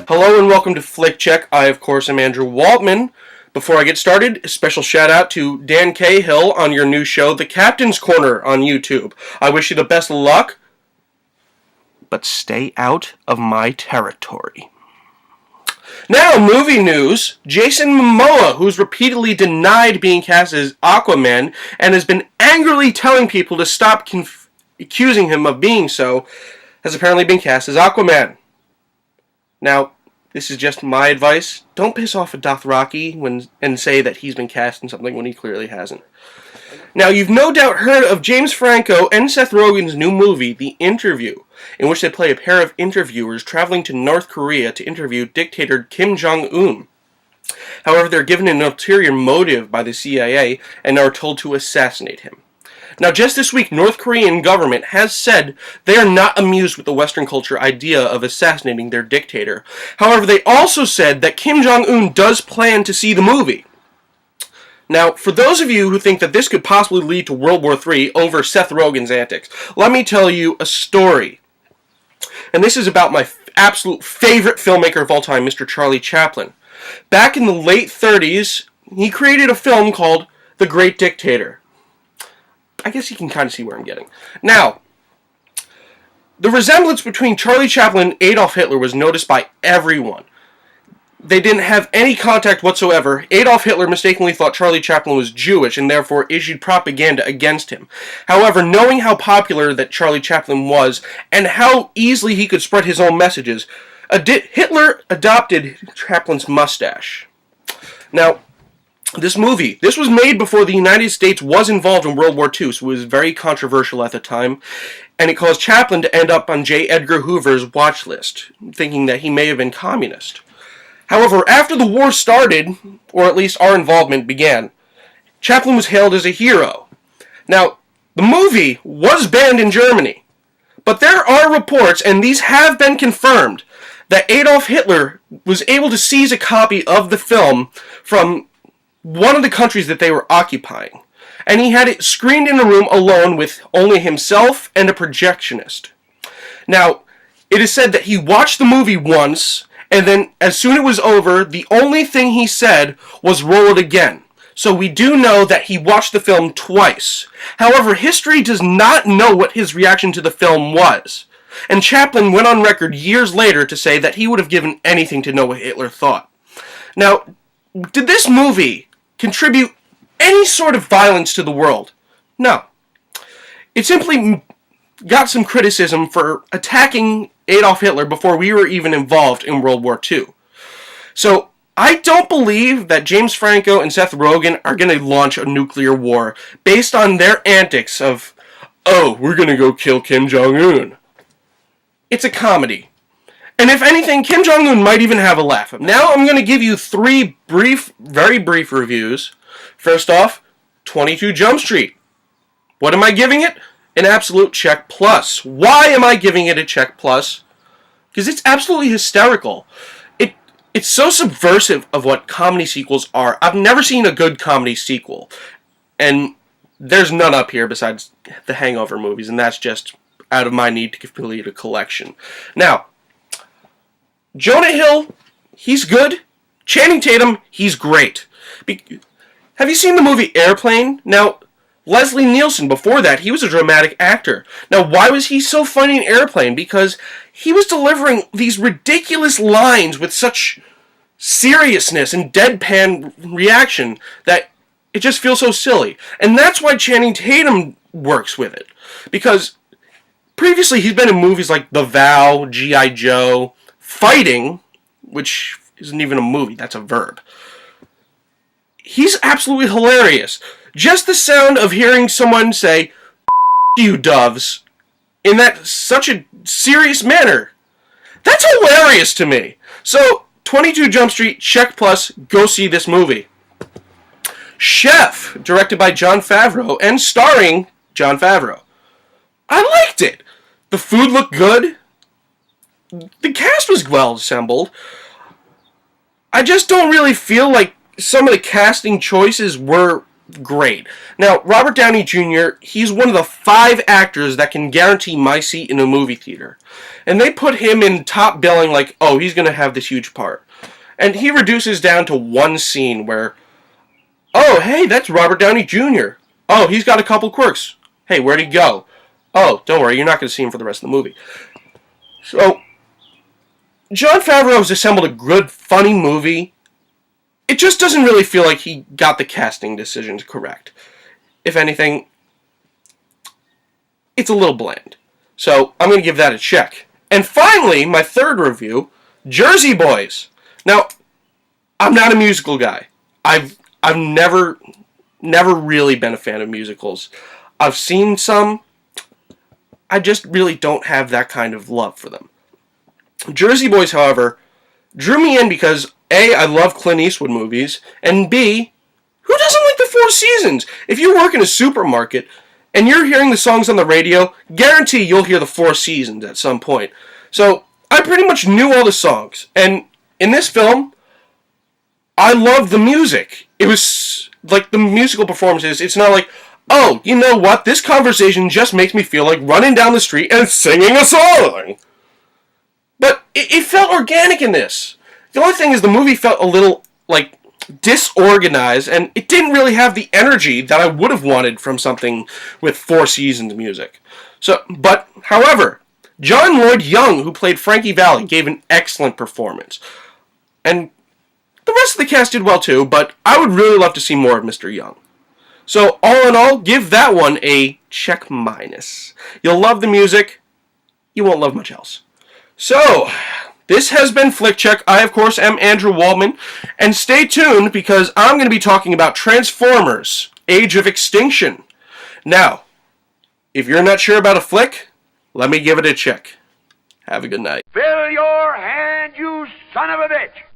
Hello and welcome to Flick Check. I, of course, am Andrew Woltman. Before I get started, a special shout out to Dan Cahill on your new show, The Captain's Corner, on YouTube. I wish you the best of luck, but stay out of my territory. Now, movie news. Jason Momoa, who's repeatedly denied being cast as Aquaman and has been angrily telling people to stop accusing him of being so, has apparently been cast as Aquaman. Now, this is just my advice. Don't piss off a Dothraki and say that he's been cast in something when he clearly hasn't. Now, you've no doubt heard of James Franco and Seth Rogen's new movie, The Interview, in which they play a pair of interviewers traveling to North Korea to interview dictator Kim Jong Un. However, they're given an ulterior motive by the CIA and are told to assassinate him. Now, just this week, North Korean government has said they are not amused with the Western culture idea of assassinating their dictator. However, they also said that Kim Jong Un does plan to see the movie. Now, for those of you who think that this could possibly lead to World War III over Seth Rogen's antics, let me tell you a story. And this is about my absolute favorite filmmaker of all time, Mr. Charlie Chaplin. Back in the late 30s, he created a film called The Great Dictator. I guess you can kind of see where I'm getting. Now, the resemblance between Charlie Chaplin and Adolf Hitler was noticed by everyone. They didn't have any contact whatsoever. Adolf Hitler mistakenly thought Charlie Chaplin was Jewish and therefore issued propaganda against him. However, knowing how popular that Charlie Chaplin was and how easily he could spread his own messages, Hitler adopted Chaplin's mustache. Now, this was made before the United States was involved in World War II, so it was very controversial at the time, and it caused Chaplin to end up on J. Edgar Hoover's watch list, thinking that he may have been communist. However, after the war started, or at least our involvement began, Chaplin was hailed as a hero. Now, the movie was banned in Germany, but there are reports, and these have been confirmed, that Adolf Hitler was able to seize a copy of the film from one of the countries that they were occupying, and he had it screened in a room alone with only himself and a projectionist. Now, it is said that he watched the movie once, and then as soon as it was over, the only thing he said was roll it again. So we do know that he watched the film twice. However, history does not know what his reaction to the film was. And Chaplin went on record years later to say that he would have given anything to know what Hitler thought. Now, did this movie contribute any sort of violence to the world? No. It simply got some criticism for attacking Adolf Hitler before we were even involved in World War II. So, I don't believe that James Franco and Seth Rogen are going to launch a nuclear war based on their antics of, oh, we're going to go kill Kim Jong Un. It's a comedy. And if anything, Kim Jong Un might even have a laugh. Now I'm going to give you three very brief reviews. First off, 22 Jump Street. What am I giving it? An absolute check plus. Why am I giving it a check plus? Because it's absolutely hysterical. It's so subversive of what comedy sequels are. I've never seen a good comedy sequel. And there's none up here besides the Hangover movies, and that's just out of my need to complete a collection. Now, Jonah Hill, he's good. Channing Tatum, he's great. Have you seen the movie Airplane? Now, Leslie Nielsen, before that, he was a dramatic actor. Now, why was he so funny in Airplane? Because he was delivering these ridiculous lines with such seriousness and deadpan reaction that it just feels so silly. And that's why Channing Tatum works with it. Because previously he's been in movies like The Vow, G.I. Joe, Fighting, which isn't even a movie, that's a verb. He's absolutely hilarious. Just the sound of hearing someone say, you doves, in that such a serious manner, that's hilarious to me. So, 22 Jump Street, check plus, go see this movie. Chef, directed by Jon Favreau and starring Jon Favreau. I liked it. The food looked good. The cast was well assembled. I just don't really feel like some of the casting choices were great. Now, Robert Downey Jr., he's one of the 5 actors that can guarantee my seat in a movie theater. And they put him in top billing like, oh, he's going to have this huge part. And he reduces down to one scene where, oh, hey, that's Robert Downey Jr. Oh, he's got a couple quirks. Hey, where'd he go? Oh, don't worry, you're not going to see him for the rest of the movie. So, Jon Favreau has assembled a good, funny movie. It just doesn't really feel like he got the casting decisions correct. If anything, it's a little bland. So, I'm going to give that a check. And finally, my third review, Jersey Boys. Now, I'm not a musical guy. I've never really been a fan of musicals. I've seen some. I just really don't have that kind of love for them. Jersey Boys, however, drew me in because A, I love Clint Eastwood movies, and B, who doesn't like the Four Seasons? If you work in a supermarket and you're hearing the songs on the radio, guarantee you'll hear the Four Seasons at some point. So, I pretty much knew all the songs, and in this film, I loved the music. It was like the musical performances, it's not like, oh, you know what, this conversation just makes me feel like running down the street and singing a song. But it felt organic in this. The only thing is the movie felt a little, like, disorganized, and it didn't really have the energy that I would have wanted from something with Four Seasons music. But, however, John Lloyd Young, who played Frankie Valli, gave an excellent performance. And the rest of the cast did well too, but I would really love to see more of Mr. Young. So, all in all, give that one a check minus. You'll love the music, you won't love much else. So, this has been Flick Check. I, of course, am Andrew Woltman, and stay tuned because I'm going to be talking about Transformers: Age of Extinction. Now, if you're not sure about a flick, let me give it a check. Have a good night. Fill your hand, you son of a bitch!